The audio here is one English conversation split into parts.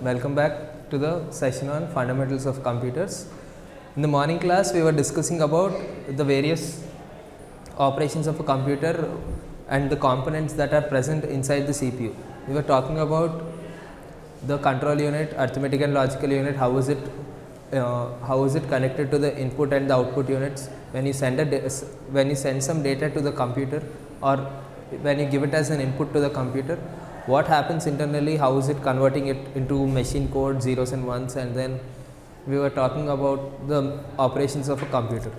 Welcome back to the session on fundamentals of computers. In the morning class, we were discussing about the various operations of a computer and the components that are present inside the CPU. We were talking about the control unit, arithmetic and logical unit, how is it connected to the input and the output units when you send some data to the computer, or when you give it as an input to the computer, what happens internally, how is it converting it into machine code, zeros and ones, and then we were talking about the operations of a computer.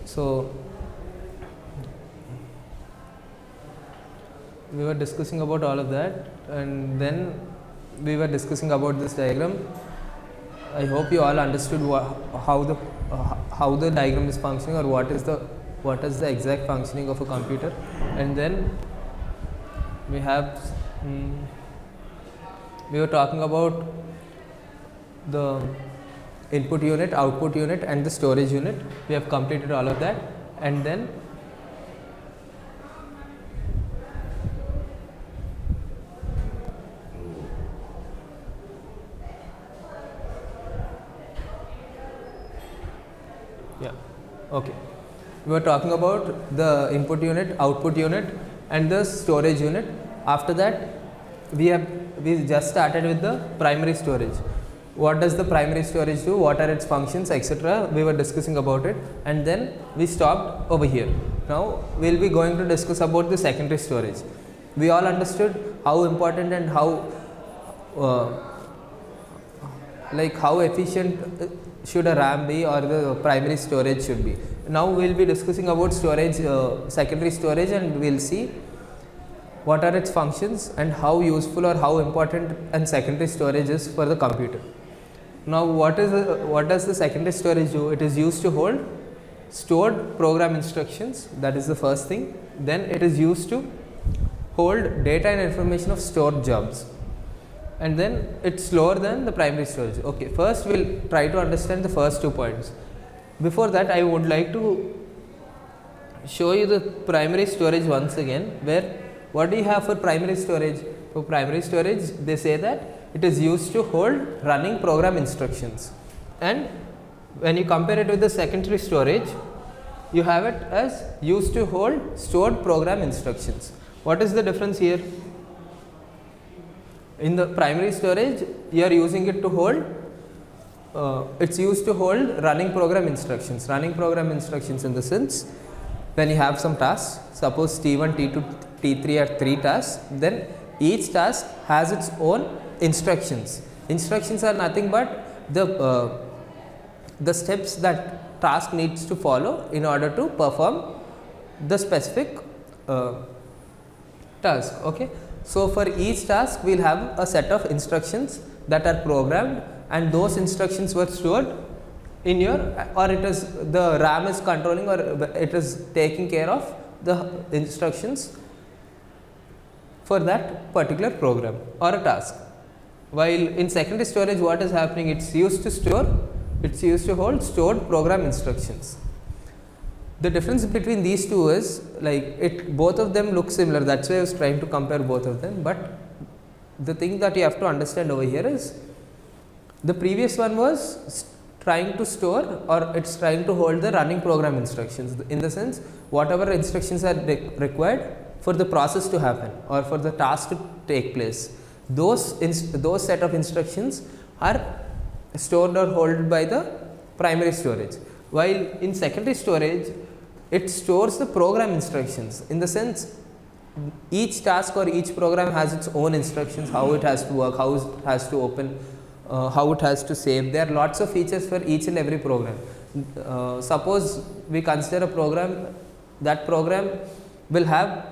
So we were discussing about all of that, and then we were discussing about this diagram. I hope you all understood how the diagram is functioning, or what is the exact functioning of a computer. And then we were talking about the input unit, output unit, and the storage unit. We have completed all of that, and then we were talking about the input unit, output unit, and the storage unit. After that, we just started with the primary storage. What does the primary storage do? What are its functions, etc.? We were discussing about it, and then we stopped over here. Now we will be going to discuss about the secondary storage. We all understood how important and how efficient should a RAM be, or the primary storage should be. Now we will be discussing about storage, secondary storage, and we will see what are its functions and how useful or how important and secondary storage is for the computer. Now what does the secondary storage do? It is used to hold stored program instructions, that is the first thing. Then it is used to hold data and information of stored jobs, and then it's slower than the primary storage. Okay, first we'll try to understand the first 2 points. Before that, I would like to show you the primary storage once again, where what do you have for primary storage? For primary storage, they say that it is used to hold running program instructions, and when you compare it with the secondary storage, you have it as used to hold stored program instructions. What is the difference here? In the primary storage, you are using it to hold it's used to hold running program instructions. Running program instructions in the sense, when you have some tasks, suppose T1, T2, T3 are 3 tasks, then each task has its own instructions. Instructions are nothing but the steps that task needs to follow in order to perform the specific task. Okay. So for each task, we will have a set of instructions that are programmed, and those instructions were stored in your, or it is the RAM is controlling, or it is taking care of the instructions for that particular program or a task. While in secondary storage, what is happening? It's used to hold stored program instructions. The difference between these two is, both of them look similar, that's why I was trying to compare both of them. But the thing that you have to understand over here is, the previous one was trying to store, or it's trying to hold the running program instructions, in the sense whatever instructions are required for the process to happen or for the task to take place, those set of instructions are stored or held by the primary storage. While in secondary storage, it stores the program instructions, in the sense each task or each program has its own instructions, how it has to work, how it has to open, how it has to save. There are lots of features for each and every program. Suppose we consider a program, that program will have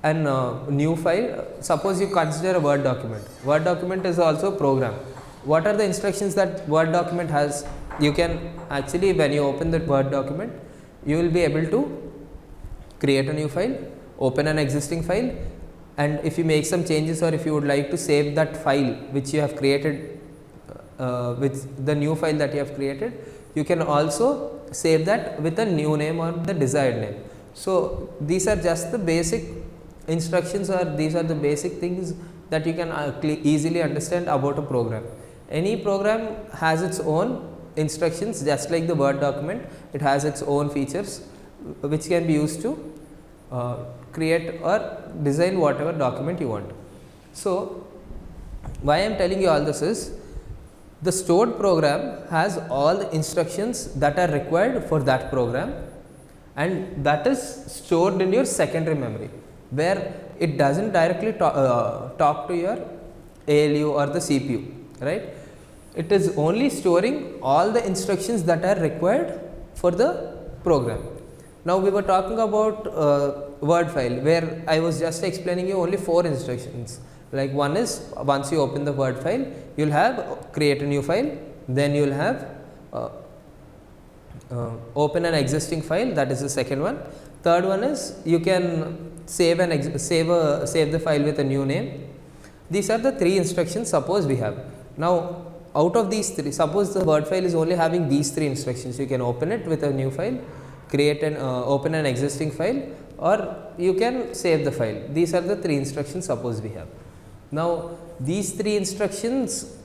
an new file. Suppose you consider a Word document. Word document is also a program. What are the instructions that Word document has? You can actually, when you open the Word document, you will be able to create a new file, open an existing file, and if you make some changes, or if you would like to save that file which you have created, with the new file that you have created, you can also save that with a new name or the desired name. So these are just the basic instructions, or these are the basic things that you can easily understand about a program. Any program has its own instructions, just like the Word document, it has its own features which can be used to create or design whatever document you want. So, why I am telling you all this is, the stored program has all the instructions that are required for that program, and that is stored in your secondary memory, where it does not directly talk to your ALU or the CPU, right. It is only storing all the instructions that are required for the program. Now, we were talking about Word file, where I was just explaining you only 4 instructions. Like, one is, once you open the Word file, you will have create a new file, then you will have open an existing file, that is the second one. Third one is, you can save the file with a new name. These are the 3 instructions suppose we have. Now, out of these 3, suppose the Word file is only having these 3 instructions, you can open it with a new file, create an open an existing file, or you can save the file. These are the 3 instructions suppose we have. Now, these 3 instructions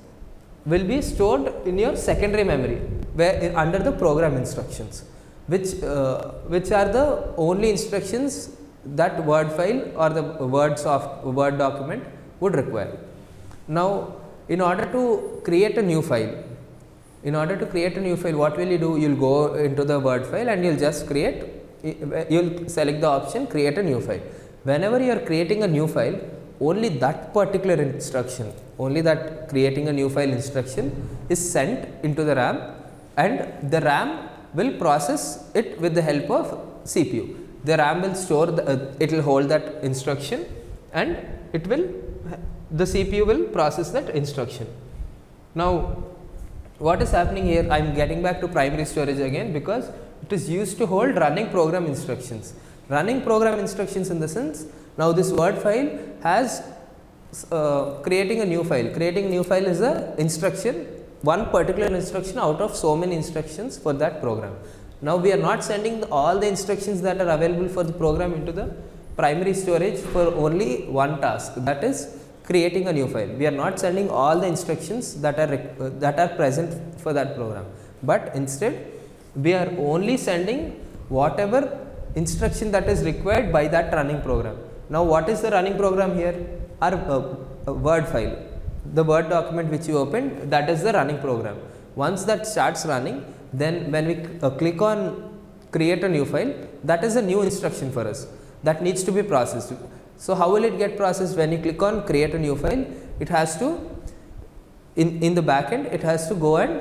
will be stored in your secondary memory, where under the program instructions, which are the only instructions that Word file or the Word document would require. Now, in order to create a new file, what will you do? You will go into the Word file and you will just create, you will select the option create a new file. Whenever you are creating a new file, only that particular instruction, only that creating a new file instruction is sent into the RAM, and the RAM will process it with the help of CPU. The RAM will store, it will hold that instruction, and the CPU will process that instruction. Now, what is happening here? I am getting back to primary storage again, because it is used to hold running program instructions. Running program instructions in the sense, now this Word file has creating a new file. Creating a new file is a instruction, one particular instruction out of so many instructions for that program. Now, we are not sending all the instructions that are available for the program into the primary storage for only one task, that is creating a new file. We are not sending all the instructions that are present for that program, but instead we are only sending whatever instruction that is required by that running program. Now, what is the running program here? Our Word file, the Word document which you opened, that is the running program. Once that starts running, then when we click on create a new file, that is a new instruction for us that needs to be processed. So, how will it get processed? When you click on create a new file, it has to, in the back end, it has to go and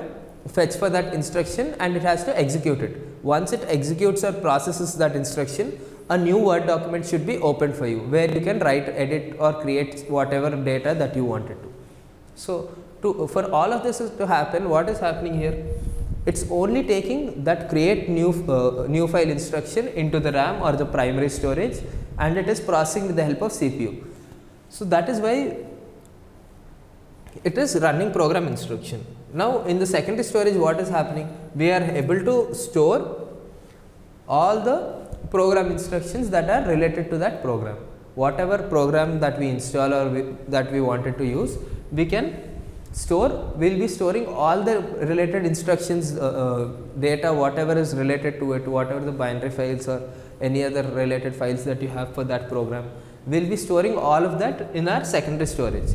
fetch for that instruction, and it has to execute it. Once it executes or processes that instruction, a new Word document should be opened for you, where you can write, edit or create whatever data that you wanted to. So, for all of this to happen, what is happening here? It is only taking that create new file instruction into the RAM or the primary storage, and it is processing with the help of CPU. So, that is why it is running program instruction. Now, in the secondary storage, what is happening? We are able to store all the program instructions that are related to that program. Whatever program that we install or that we wanted to use, we can store, we will be storing all the related instructions, data, whatever is related to it, whatever the binary files or any other related files that you have for that program, we will be storing all of that in our secondary storage.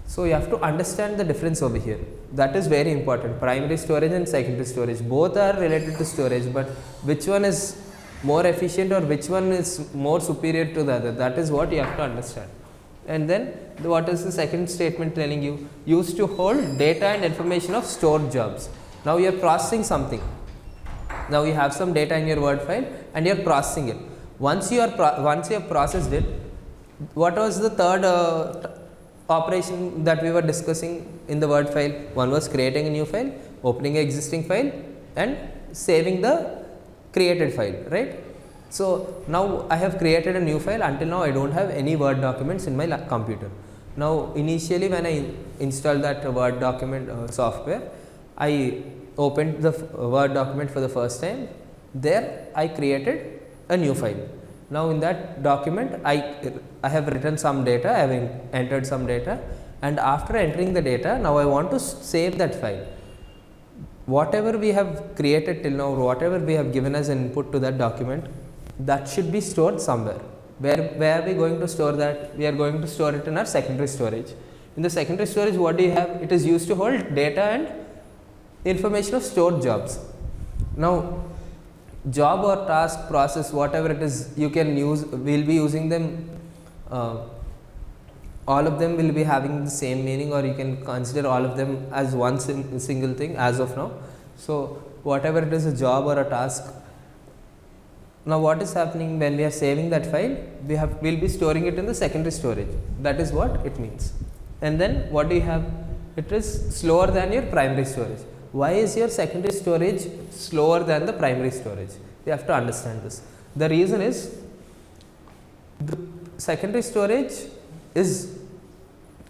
So, you have to understand the difference over here, that is very important. Primary storage and secondary storage, both are related to storage, but which one is more efficient or which one is more superior to the other, that is what you have to understand. And then what is the second statement telling you? Used to hold data and information of stored jobs. Now, you are processing something. Now, you have some data in your Word file and you are processing it. Once you have processed it, what was the third operation that we were discussing in the Word file? One was creating a new file, opening an existing file, and saving the created file, right? So, now I have created a new file. Until now I do not have any Word documents in my computer. Now, initially when I installed that Word document software, I opened the Word document for the first time. There I created a new file. Now in that document I have written some data, I have entered some data, and after entering the data, now I want to save that file. Whatever we have created till now, whatever we have given as an input to that document, that should be stored somewhere. Where are we going to store that? We are going to store it in our secondary storage. In the secondary storage, what do you have? It is used to hold data and information of stored jobs. Now job or task, process, whatever it is, you can use, we will be using them, all of them will be having the same meaning, or you can consider all of them as one single thing as of now. So whatever it is, a job or a task. Now what is happening when we are saving that file? We will be storing it in the secondary storage. That is what it means. And then what do you have? It is slower than your primary storage. Why is your secondary storage slower than the primary storage? You have to understand this. The reason is, the secondary storage is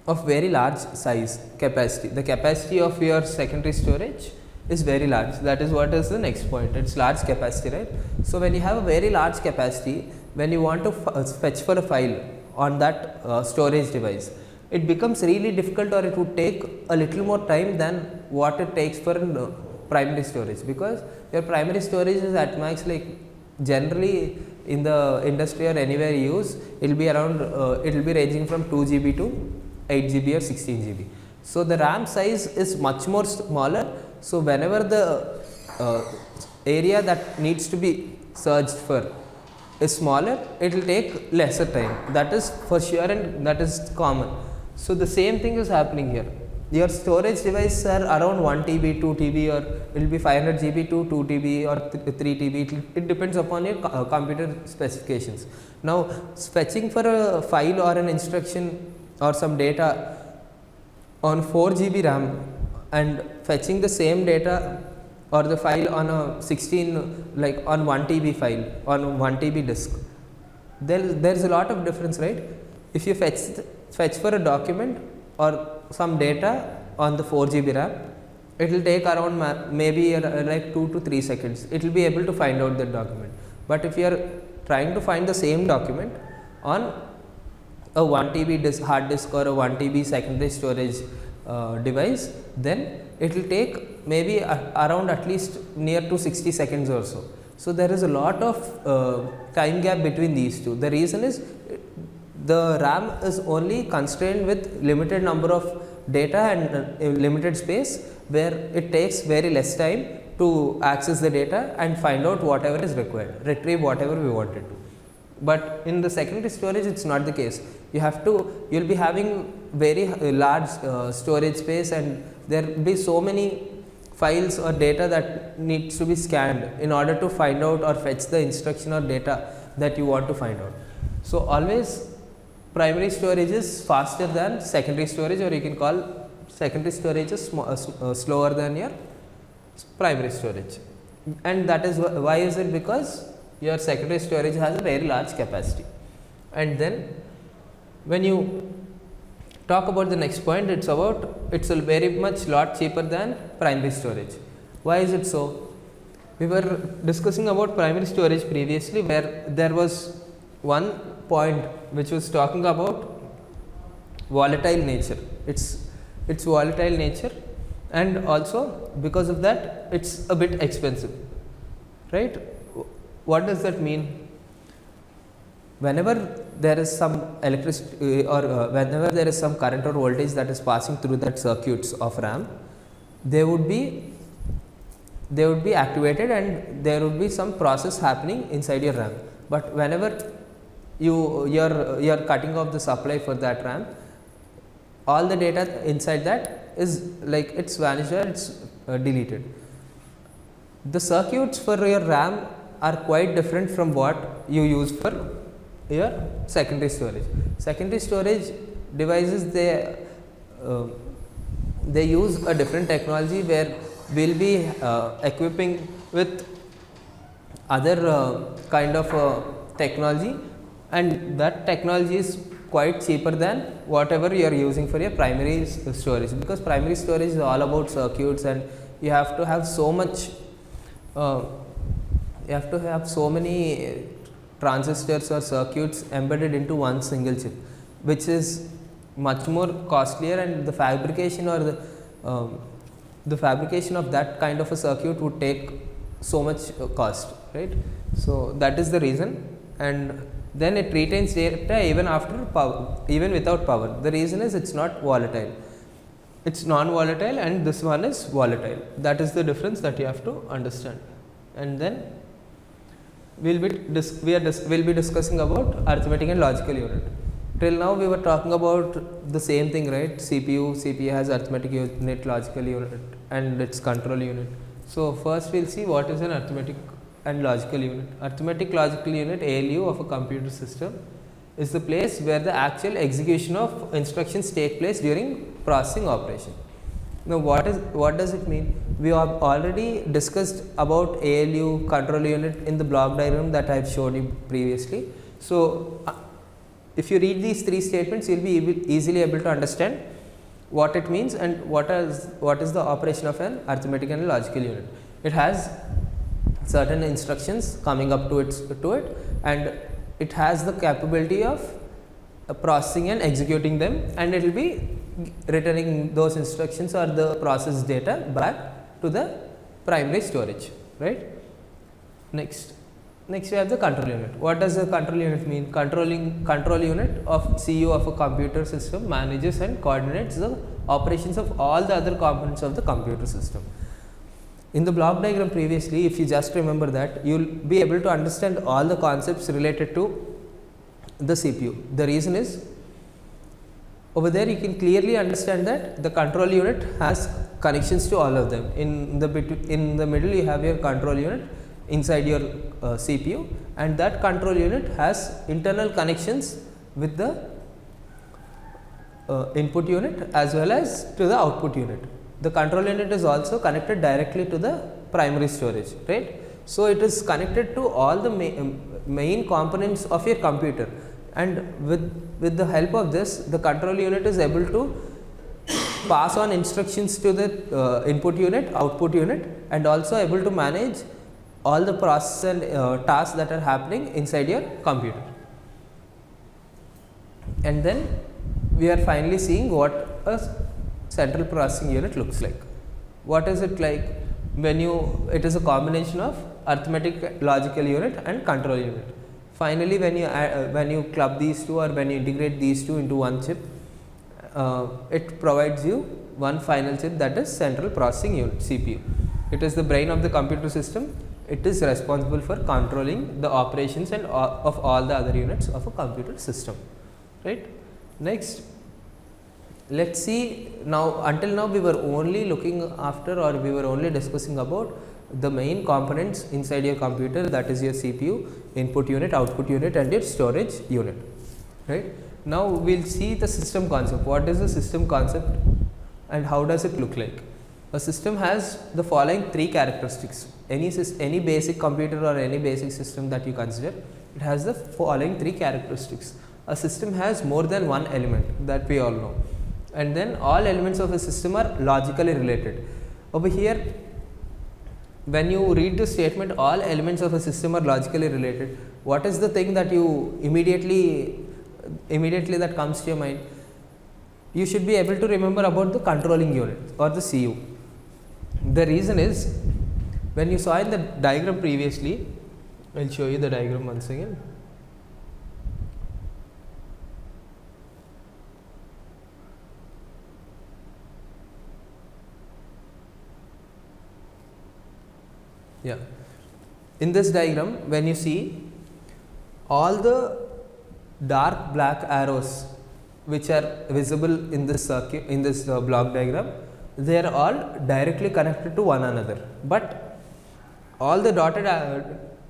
of very large size, capacity. The capacity of your secondary storage is very large. That is what is the next point. It's large capacity, right? So when you have a very large capacity, when you want to fetch for a file on that storage device, it becomes really difficult, or it would take a little more time than what it takes for primary storage, because your primary storage is at max, like generally in the industry or anywhere you use, it will be around, it will be ranging from 2 GB to 8 GB or 16 GB. So the RAM size is much more smaller. So whenever the area that needs to be searched for is smaller, it will take lesser time. That is for sure, and that is common. So the same thing is happening here. Your storage devices are around 1 TB, 2 TB, or it will be 500 GB to 2 TB or 3 TB. It depends upon your computer specifications. Now fetching for a file or an instruction or some data on 4 GB RAM and fetching the same data or the file on a 16, like on 1 TB file, on 1 TB disk, there is a lot of difference, right? If you fetch for a document or some data on the 4 GB RAM, it will take around maybe like 2 to 3 seconds. It will be able to find out that document. But if you are trying to find the same document on a 1 TB disk, hard disk, or a 1 TB secondary storage device, then it will take maybe around at least near to 60 seconds or so. So there is a lot of time gap between these two. The reason is, the RAM is only constrained with limited number of data and limited space, where it takes very less time to access the data and find out whatever is required, retrieve whatever we wanted to. But in the secondary storage, it's not the case. You'll be having very large storage space, and there will be so many files or data that needs to be scanned in order to find out or fetch the instruction or data that you want to find out. So always primary storage is faster than secondary storage, or you can call secondary storage is slower than your primary storage. And that is why is it? Because your secondary storage has a very large capacity. And then when you talk about the next point, it's a very much lot cheaper than primary storage. Why is it so? We were discussing about primary storage previously, where there was one point which was talking about volatile nature. It's volatile nature, and also because of that it's a bit expensive, right? What does that mean? Whenever there is some electricity or whenever there is some current or voltage that is passing through that circuits of RAM, they would be activated, and there would be some process happening inside your RAM. But whenever you're cutting off the supply for that RAM, all the data inside that is like it's vanished or it's deleted. The circuits for your RAM are quite different from what you use for your secondary storage. Secondary storage devices, they use a different technology, where we'll be equipping with other kind of technology, and that technology is quite cheaper than whatever you are using for your primary storage, because primary storage is all about circuits, and you have to have so much you have to have so many transistors or circuits embedded into one single chip, which is much more costlier, and the fabrication or the fabrication of that kind of a circuit would take so much cost, right. So, that is the reason, and then it retains data even after power, even without power. The reason is it is not volatile, it is non-volatile, and this one is volatile. That is the difference that you have to understand. And then we will be discussing about arithmetic and logical unit. Till now we were talking about the same thing, right? CPU has arithmetic unit, logical unit, and its control unit. So, first we will see what is an arithmetic and logical unit. Arithmetic logical unit, ALU, of a computer system is the place where the actual execution of instructions take place during processing operation. Now, what does it mean? We have already discussed about ALU control unit in the block diagram that I have showed you previously. So, if you read these three statements, you will be easily able to understand what it means and what is the operation of an arithmetic and logical unit. It has certain instructions coming up to it, and it has the capability of processing and executing them, and it will be returning those instructions or the processed data back to the primary storage, right. Next we have the control unit. What does the control unit mean? Control unit of CU of a computer system manages and coordinates the operations of all the other components of the computer system. In the block diagram previously, if you just remember that, you will be able to understand all the concepts related to the CPU. The reason is, over there you can clearly understand that the control unit has connections to all of them. In the middle you have your control unit inside your CPU, and that control unit has internal connections with the input unit as well as to the output unit. The control unit is also connected directly to the primary storage, right. So, it is connected to all the main components of your computer, and with the help of this, the control unit is able to pass on instructions to the input unit, output unit, and also able to manage all the process and tasks that are happening inside your computer. And then we are finally seeing what a central processing unit looks like. What is it like? It is a combination of arithmetic logical unit and control unit. Finally, when you club these two, or when you integrate these two into one chip, it provides you one final chip, that is central processing unit, CPU. It is the brain of the computer system. It is responsible for controlling the operations and of all the other units of a computer system, right. Next, let us see. Now, until now we were only looking after, or we were only discussing about the main components inside your computer, that is your CPU, input unit, output unit, and your storage unit, right. Now, we will see the system concept. What is the system concept and how does it look like? A system has the following three characteristics. Any basic computer or any basic system that you consider, it has the following three characteristics. A system has more than one element, that we all know, and then all elements of a system are logically related. Over here, when you read the statement, all elements of a system are logically related, what is the thing that you immediately that comes to your mind? You should be able to remember about the controlling unit or the CU. The reason is, when you saw in the diagram previously, I will show you the diagram once again. Yeah. In this diagram, when you see all the dark black arrows which are visible in this circuit, in this block diagram, they are all directly connected to one another, but all the dotted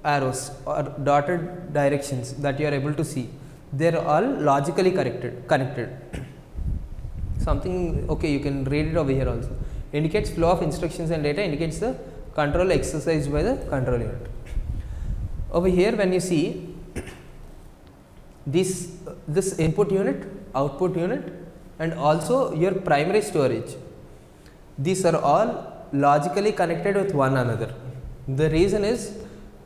arrows or dotted directions that you are able to see, they are all logically connected. Something, okay, you can read it over here also. Indicates flow of instructions and data, indicates the control exercised by the control unit. Over here, when you see this input unit, output unit, and also your primary storage, these are all logically connected with one another. The reason is,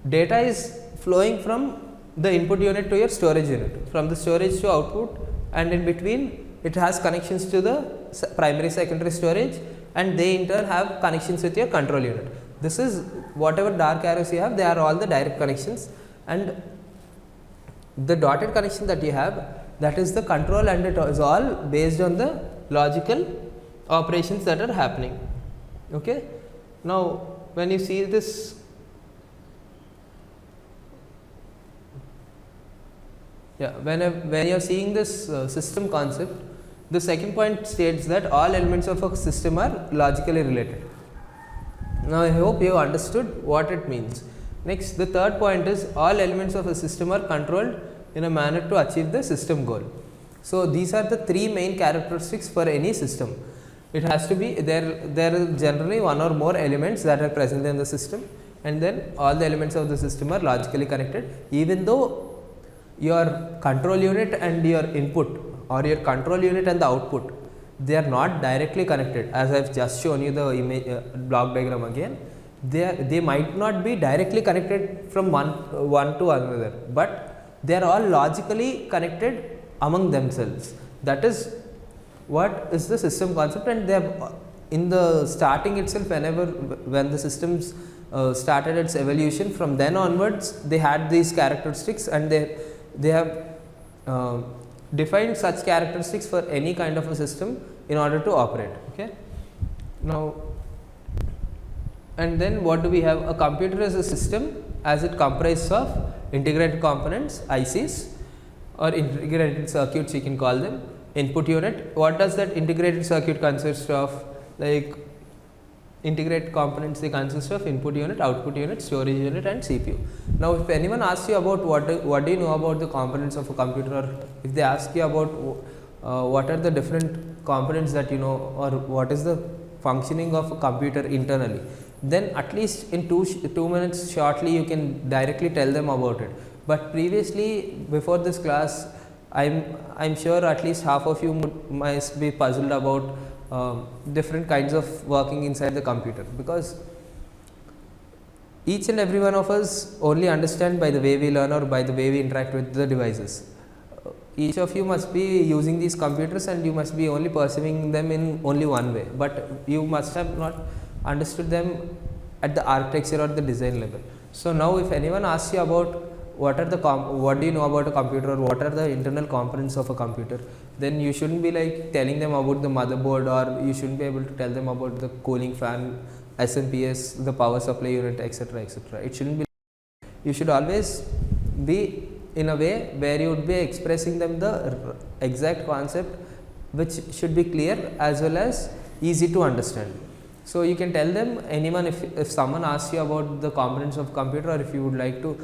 data is flowing from the input unit to your storage unit, from the storage to output, and in between it has connections to the primary secondary storage, and they in turn have connections with your control unit. This is whatever dark arrows you have, they are all the direct connections, and the dotted connection that you have, that is the control, and it is all based on the logical operations that are happening. Okay. Now, when you see this, when you are seeing this system concept, the second point states that all elements of a system are logically related. Now, I hope you have understood what it means. Next, the third point is all elements of a system are controlled in a manner to achieve the system goal. So, these are the three main characteristics for any system. It has to be there is generally one or more elements that are present in the system, and then all the elements of the system are logically connected, even though your control unit and your input, or your control unit and the output, they are not directly connected. As I have just shown you the image block diagram again, they might not be directly connected from one to another, but they are all logically connected among themselves. That is what is the system concept, and they have in the starting itself, when the systems started its evolution, from then onwards they had these characteristics, and they have defined such characteristics for any kind of a system in order to operate. Okay. Now, and then what do we have? A computer is a system as it comprises of integrated components, ICs, or integrated circuits, you can call them. Input unit, what does that integrated circuit consist of? Like integrated components, they consist of input unit, output unit, storage unit, and CPU. Now, if anyone asks you about what do you know about the components of a computer, or if they ask you about what are the different components that you know, or what is the functioning of a computer internally, then at least in 2 minutes shortly you can directly tell them about it. But previously, before this class, I'm sure at least half of you must be puzzled about different kinds of working inside the computer, because each and every one of us only understand by the way we learn or by the way we interact with the devices. Each of you must be using these computers, and you must be only perceiving them in only one way, but you must have not understood them at the architecture or the design level. So, now if anyone asks you about what do you know about a computer, or what are the internal components of a computer, then you shouldn't be like telling them about the motherboard, or you shouldn't be able to tell them about the cooling fan, SMPS, the power supply unit, etc., etc. It shouldn't be. You should always be in a way where you would be expressing them the exact concept, which should be clear as well as easy to understand. So, you can tell them, anyone, if someone asks you about the components of computer, or if you would like to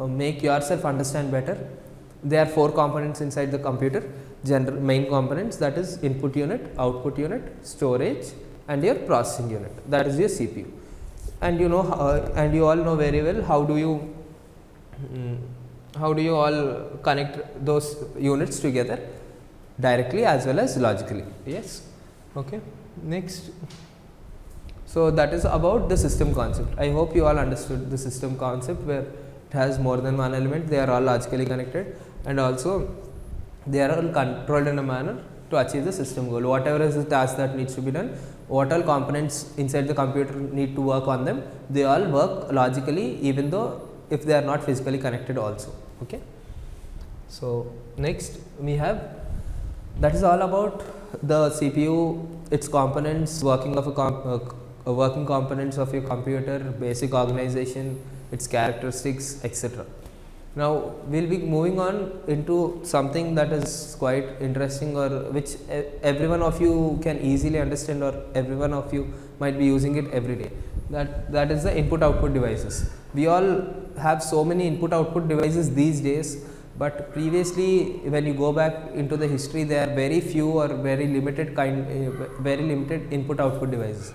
make yourself understand better, there are 4 components inside the computer, main components, that is input unit, output unit, storage, and your processing unit, that is your CPU. And you know, and you all know very well how do you all connect those units together directly as well as logically. Yes. Okay. Next. So, that is about the system concept. I hope you all understood the system concept, where it has more than one element, they are all logically connected, and also they are all controlled in a manner to achieve the system goal. Whatever is the task that needs to be done, what all components inside the computer need to work on them, they all work logically, even though if they are not physically connected also. Okay. So, next we have, that is all about the CPU, its components, working components of your computer, basic organization, its characteristics, etc. Now, we will be moving on into something that is quite interesting, or which every one of you can easily understand, or every one of you might be using it every day. That is the input output devices. We all have so many input output devices these days, but previously when you go back into the history, there are very few or very limited input output devices.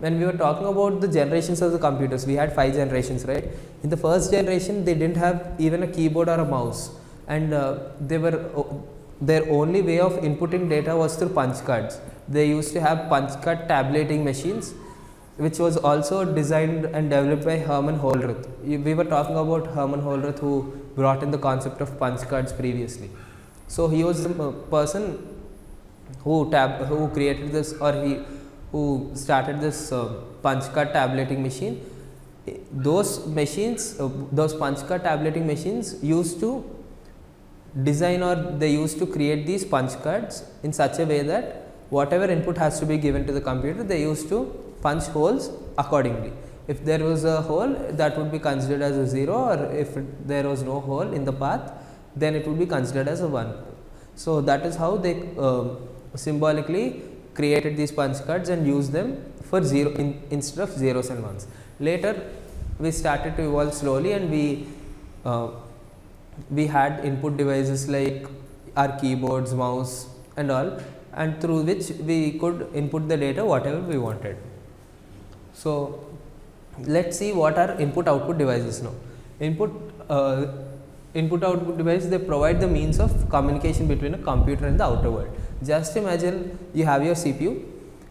When we were talking about the generations of the computers, we had 5 generations, right? In the first generation, they didn't have even a keyboard or a mouse, and their only way of inputting data was through punch cards. They used to have punch card tabulating machines, which was also designed and developed by Herman Holroth. We were talking about Herman Holroth, who brought in the concept of punch cards previously. So he was the person who created this, or who started this punch card tabulating machine. Those machines, those punch card tabulating machines used to design, or they used to create these punch cards in such a way that whatever input has to be given to the computer, they used to punch holes accordingly. If there was a hole, that would be considered as a 0, or if there was no hole in the path, then it would be considered as a 1. So that is how they symbolically created these punch cards and used them for instead of zeros and ones. Later we started to evolve slowly, and we had input devices like our keyboards, mouse and all, and through which we could input the data whatever we wanted. So let's see what are input output devices now. Input output device, they provide the means of communication between a computer and the outer world. Just imagine you have your CPU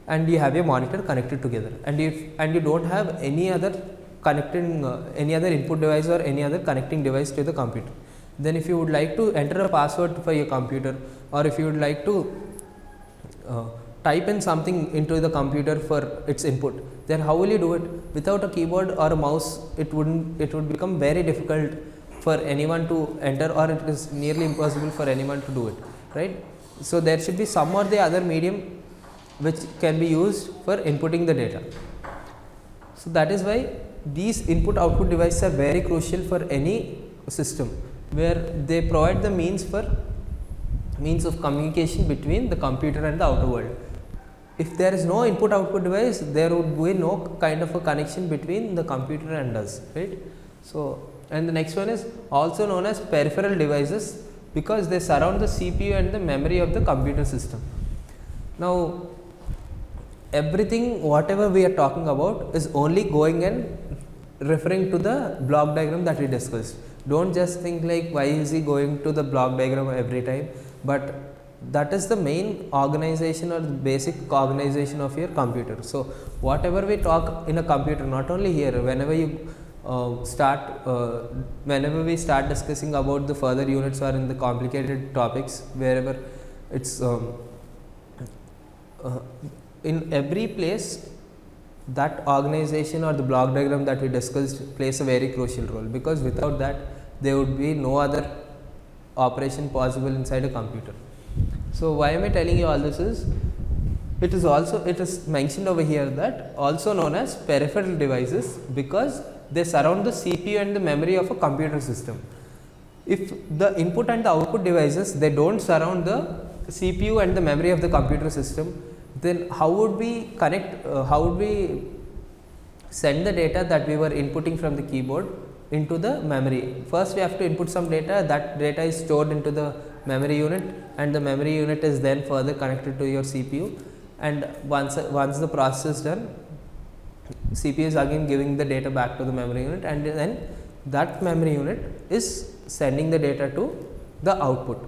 and you have your monitor connected together, and you don't have any other connecting any other input device or any other connecting device to the computer. Then if you would like to enter a password for your computer, or if you would like to type in something into the computer for its input, then how will you do it? Without a keyboard or a mouse, it would become very difficult for anyone to enter, or it is nearly impossible for anyone to do it, right? So there should be some or the other medium which can be used for inputting the data. So that is why these input output devices are very crucial for any system, where they provide the means of communication between the computer and the outer world. If there is no input output device, there would be no kind of a connection between the computer and us, right? So, and the next one is also known as peripheral devices, because they surround the CPU and the memory of the computer system. Now everything whatever we are talking about is only going and referring to the block diagram that we discussed. Don't just think like, why is he going to the block diagram every time, but that is the main organization or the basic organization of your computer. So whatever we talk in a computer, not only here, whenever you whenever we start discussing about the further units or in the complicated topics, wherever it's in every place, that organization or the block diagram that we discussed plays a very crucial role, because without that there would be no other operation possible inside a computer. So why am I telling you all this is, it is mentioned over here that also known as peripheral devices, because they surround the CPU and the memory of a computer system. If the input and the output devices, they don't surround the CPU and the memory of the computer system, then how would we connect, how would we send the data that we were inputting from the keyboard into the memory? First we have to input some data, that data is stored into the memory unit, and the memory unit is then further connected to your CPU, and once the process is done, CPU is again giving the data back to the memory unit, and then that memory unit is sending the data to the output.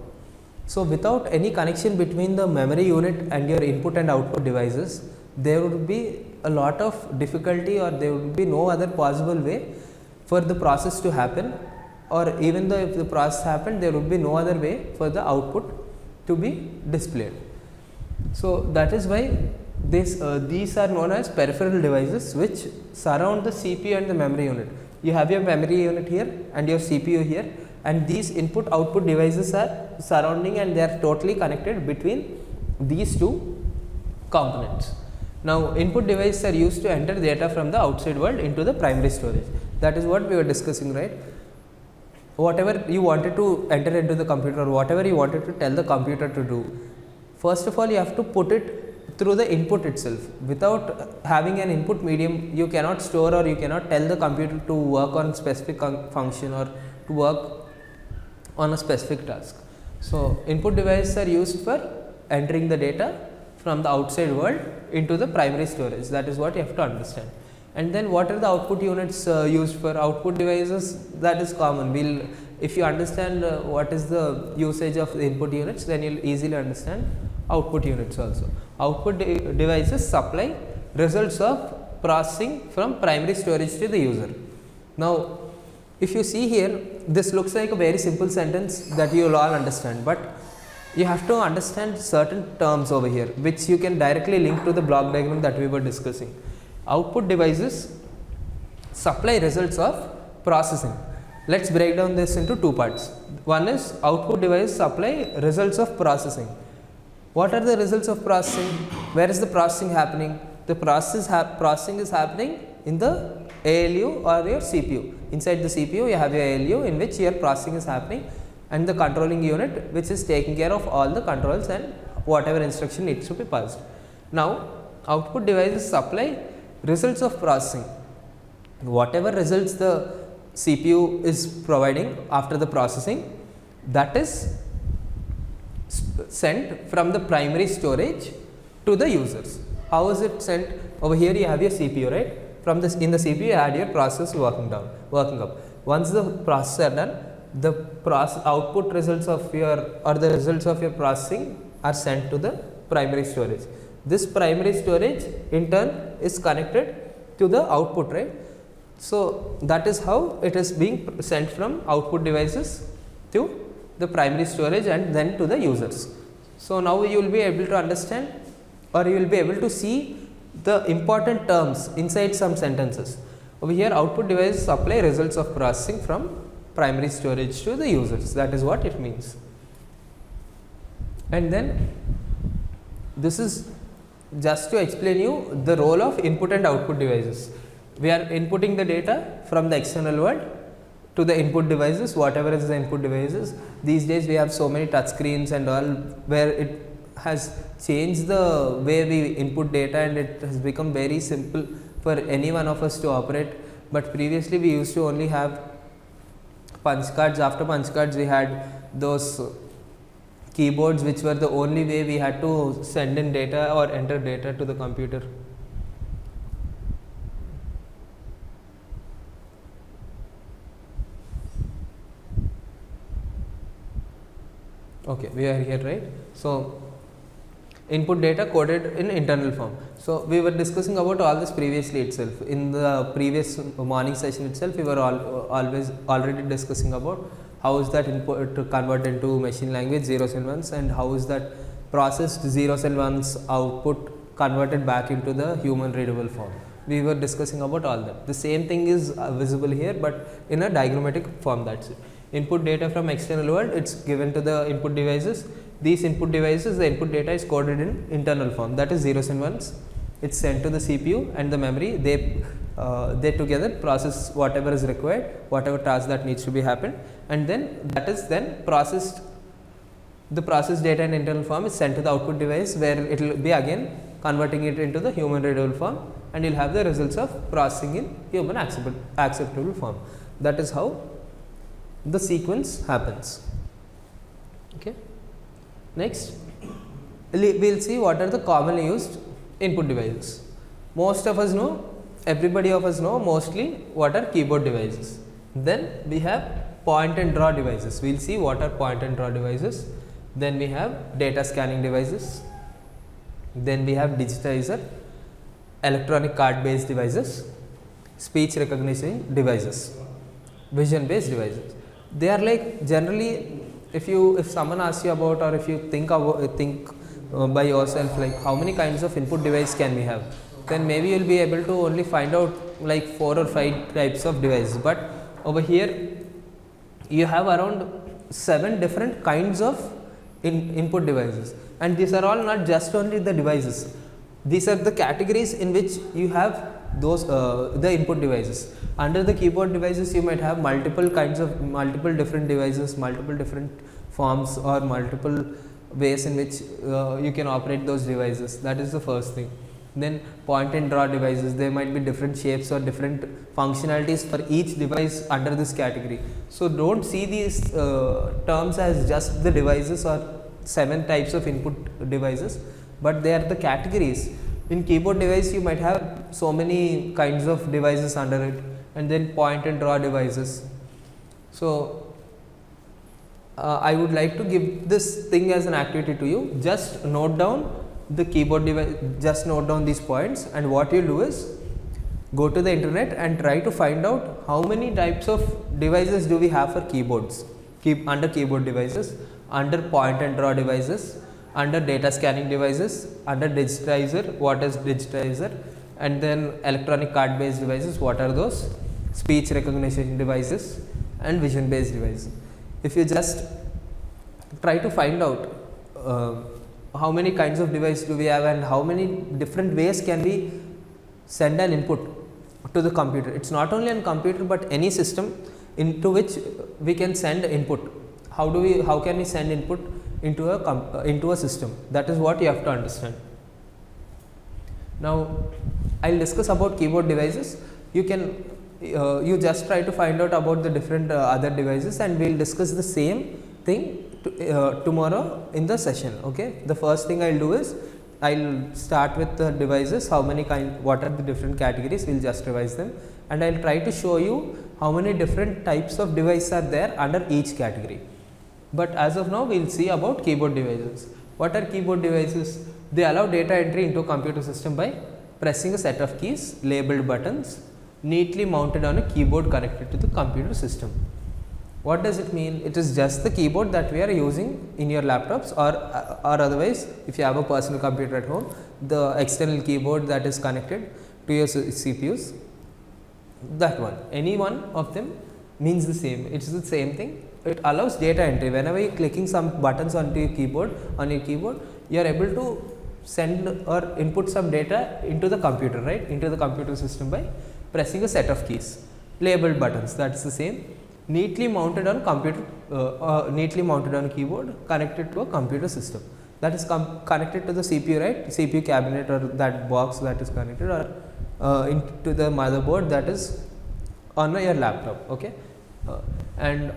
So without any connection between the memory unit and your input and output devices, there would be a lot of difficulty, or there would be no other possible way for the process to happen, or even though if the process happened, there would be no other way for the output to be displayed. So that is why these are known as peripheral devices, which surround the CPU and the memory unit. You have your memory unit here and your CPU here, and these input output devices are surrounding, and they are totally connected between these two components. Now input devices are used to enter data from the outside world into the primary storage. That is what we were discussing, right? Whatever you wanted to enter into the computer, or whatever you wanted to tell the computer to do, first of all you have to put it through the input itself. Without having an input medium, you cannot store, or you cannot tell the computer to work on specific function or to work on a specific task. So input devices are used for entering the data from the outside world into the primary storage. That is what you have to understand. And then what are the output units used for? Output devices, that is common. If you understand what is the usage of the input units, then you will easily understand output units also. Output devices supply results of processing from primary storage to the user. Now, if you see here, this looks like a very simple sentence that you will all understand, but you have to understand certain terms over here which you can directly link to the block diagram that we were discussing. Output devices supply results of processing. Let's break down this into two parts. One is output device supply results of processing. What are the results of processing? Where is the processing happening? The processing is happening in the ALU or your CPU. Inside the CPU you have your ALU in which your processing is happening, and the controlling unit which is taking care of all the controls and whatever instruction needs to be passed. Now, output devices supply results of processing. Whatever results the CPU is providing after the processing, that is sent from the primary storage to the users. How is it sent? Over here you have your CPU, right? From this, in the CPU you had your process working up. Once the process are done, the output results of your the results of your processing are sent to the primary storage. This primary storage in turn is connected to the output, right? So that is how it is being sent from output devices to the primary storage and then to the users. So now you will be able to understand, or you will be able to see the important terms inside some sentences. Over here, output devices supply results of processing from primary storage to the users. That is what it means. And then this is just to explain you the role of input and output devices. We are inputting the data from the external world to the input devices, whatever is the input devices. These days we have so many touch screens and all, where it has changed the way we input data, and it has become very simple for any one of us to operate. But previously we used to only have punch cards. After punch cards we had those keyboards which were the only way we had to send in data or enter data to the computer. Okay, we are here, right? So input data coded in internal form. So we were discussing about all this previously itself. In the previous morning session itself, we were already discussing about how is that input to convert into machine language zeros and ones, and how is that processed zeros and ones output converted back into the human readable form. We were discussing about all that. The same thing is visible here, but in a diagrammatic form. That's it. Input data from external world, it's given to the input devices. These input devices, the input data is coded in internal form, that is zeros and ones. It's sent to the CPU and the memory. They together process whatever is required, whatever task that needs to be happened, and then that is then processed. The processed data in internal form is sent to the output device, where it will be again converting it into the human readable form, and you will have the results of processing in human acceptable form. That is how the sequence happens. Okay. Next, we will see what are the commonly used input devices. Most of us know, everybody of us know mostly what are keyboard devices. Then we have point and draw devices. We will see what are point and draw devices. Then we have data scanning devices. Then we have digitizer, electronic card based devices, speech recognition devices, vision based devices. They are like, generally, if someone asks you about, or if you think by yourself, like how many kinds of input device can we have, then maybe you will be able to only find out like 4 or 5 types of devices. But over here you have around 7 different kinds of input devices, and these are all not just only the devices. These are the categories in which you have those the input devices. Under the keyboard devices, you might have multiple different devices, multiple different forms, or multiple ways in which you can operate those devices. That is the first thing. Then point and draw devices, there might be different shapes or different functionalities for each device under this category. So don't see these terms as just the devices or 7 types of input devices, but they are the categories. In keyboard device, you might have so many kinds of devices under it, and then point and draw devices. So I would like to give this thing as an activity to you. Just note down the keyboard device, just note down these points, and what you do is go to the internet and try to find out how many types of devices do we have for keyboards, under keyboard devices, under point and draw devices, under data scanning devices, under digitizer, what is digitizer, and then electronic card based devices, what are those, speech recognition devices, and vision based devices. If you just try to find out how many kinds of devices do we have and how many different ways can we send an input to the computer. It's not only on computer but any system into which we can send input. How can we send input into a system? That is what you have to understand. Now I'll discuss about keyboard devices. You can you just try to find out about the different other devices, and we'll discuss the same thing tomorrow in the session. Okay, the first thing I'll do is I'll start with the devices, what are the different categories, we'll just revise them, and I'll try to show you how many different types of devices are there under each category. But as of now, we'll see about keyboard devices. What are keyboard devices? They allow data entry into a computer system by pressing a set of keys labeled buttons neatly mounted on a keyboard connected to the computer system. What does it mean? It is just the keyboard that we are using in your laptops, or otherwise if you have a personal computer at home, the external keyboard that is connected to your CPUs, that one, any one of them means the same. It is the same thing. It allows data entry. Whenever you are clicking some buttons onto your keyboard, you are able to send or input some data into the computer, right, into the computer system by pressing a set of keys labeled buttons. That is the same. Neatly mounted on neatly mounted on a keyboard connected to a computer system, that is connected to the CPU, right, CPU cabinet or that box that is connected, or into the motherboard that is on your laptop. Okay, and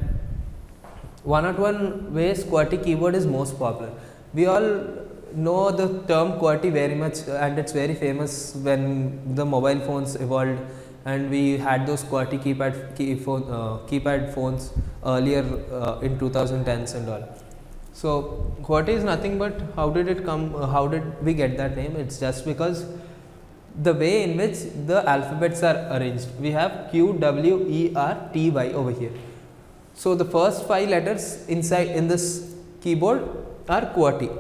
one at one ways QWERTY keyboard is most popular. We all know the term QWERTY very much, and it's very famous when the mobile phones evolved and we had those QWERTY keypad phones earlier in 2010s and all. So QWERTY is nothing but how did it come, how did we get that name? It's just because the way in which the alphabets are arranged. We have Q, W, E, R, T, Y over here. So the first 5 letters inside in this keyboard are QWERTY.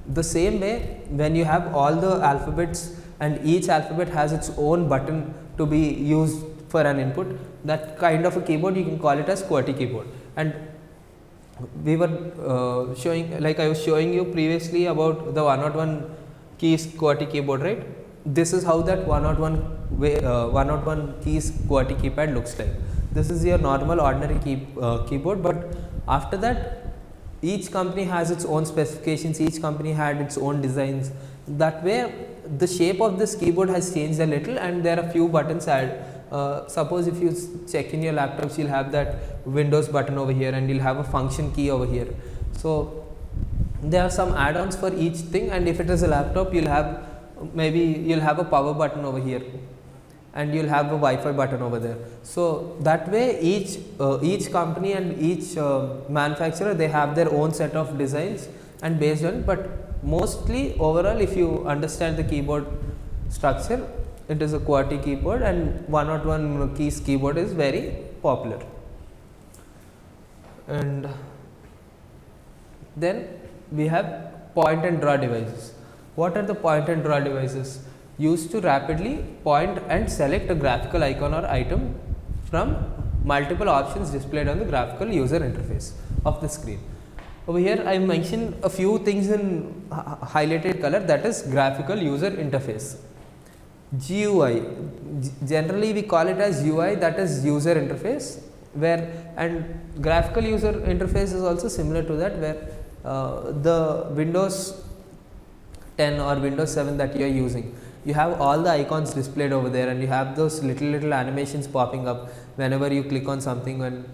The same way, when you have all the alphabets and each alphabet has its own button to be used for an input, that kind of a keyboard you can call it as QWERTY keyboard. And we were showing, like I was showing you previously about the 101 keys QWERTY keyboard, right? This is how that 101 keys QWERTY keypad looks like. This is your normal ordinary keyboard, but after that each company has its own specifications, each company had its own designs. That way the shape of this keyboard has changed a little, and there are few buttons added. Suppose if you check in your laptops, you'll have that Windows button over here and you'll have a function key over here. So there are some add-ons for each thing, and if it is a laptop, you'll have a power button over here and you'll have a Wi-Fi button over there. So that way each company and each manufacturer, they have their own set of designs, and based on it, but mostly overall if you understand the keyboard structure, it is a QWERTY keyboard, and 101 keys keyboard is very popular. And then we have point and draw devices. What are the point and draw devices? Used to rapidly point and select a graphical icon or item from multiple options displayed on the graphical user interface of the screen. Over here I mentioned a few things in highlighted color, that is graphical user interface. GUI, generally we call it as UI, that is user interface, and graphical user interface is also similar to that, where the Windows 10 or Windows 7 that you are using, you have all the icons displayed over there, and you have those little animations popping up whenever you click on something, and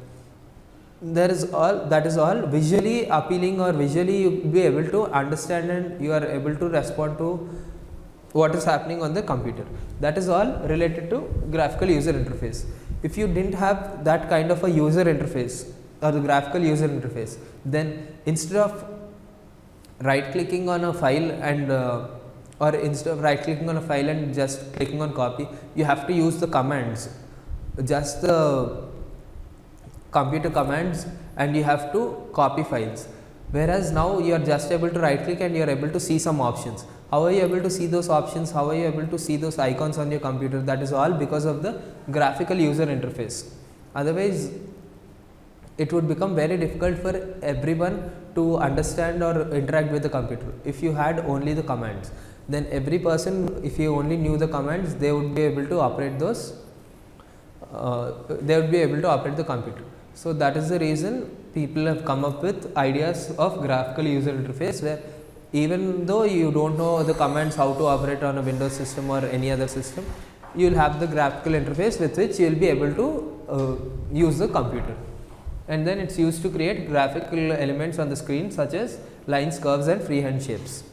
that is all visually appealing, or visually you will be able to understand and you are able to respond to what is happening on the computer. That is all related to graphical user interface. If you didn't have that kind of a user interface or the graphical user interface, then instead of right clicking on a file and or instead of right clicking on a file and just clicking on copy, you have to use the commands, just the computer commands, and you have to copy files. Whereas now you are just able to right click and you are able to see some options. How are you able to see those options? How are you able to see those icons on your computer? That is all because of the graphical user interface. Otherwise, it would become very difficult for everyone to understand or interact with the computer. If you had only the commands, then every person, if you only knew the commands, they would be able to operate those, they would be able to operate the computer. So, that is the reason people have come up with ideas of graphical user interface, where even though you do not know the commands how to operate on a Windows system or any other system, you will have the graphical interface with which you will be able to use the computer. And then it is used to create graphical elements on the screen such as lines, curves and freehand shapes.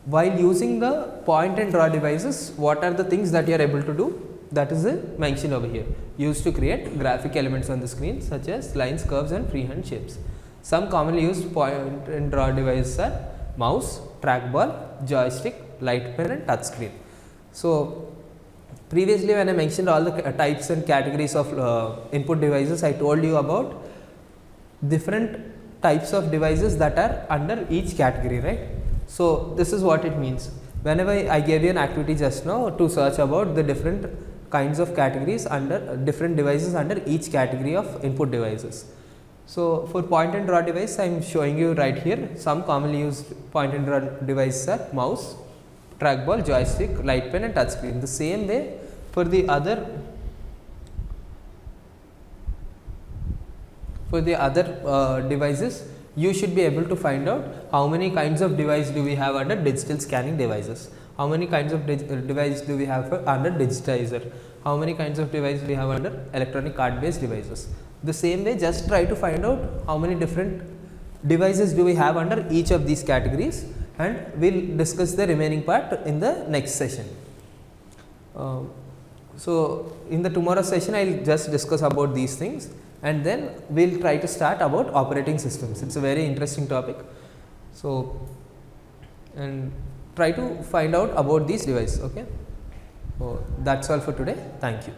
While using the point and draw devices, what are the things that you are able to do? That is mentioned over here, used to create graphic elements on the screen such as lines, curves and freehand shapes. Some commonly used point and draw devices are mouse, trackball, joystick, light pen and touch screen. So, previously when I mentioned all the types and categories of input devices, I told you about different types of devices that are under each category, right. So, this is what it means. Whenever I gave you an activity just now to search about the different kinds of categories under different devices under each category of input devices. So, for point and draw device, I am showing you right here some commonly used point and draw devices are mouse, trackball, joystick, light pen and touch screen. The same way for the other devices, you should be able to find out how many kinds of device do we have under digital scanning devices, how many kinds of device do we have under digitizer, how many kinds of device we have under electronic card based devices. The same way, just try to find out how many different devices do we have under each of these categories, and we will discuss the remaining part in the next session. So, in the tomorrow session, I will just discuss about these things, and then we will try to start about operating systems. It is a very interesting topic. So, and try to find out about these devices. Okay. So, that is all for today. Thank you.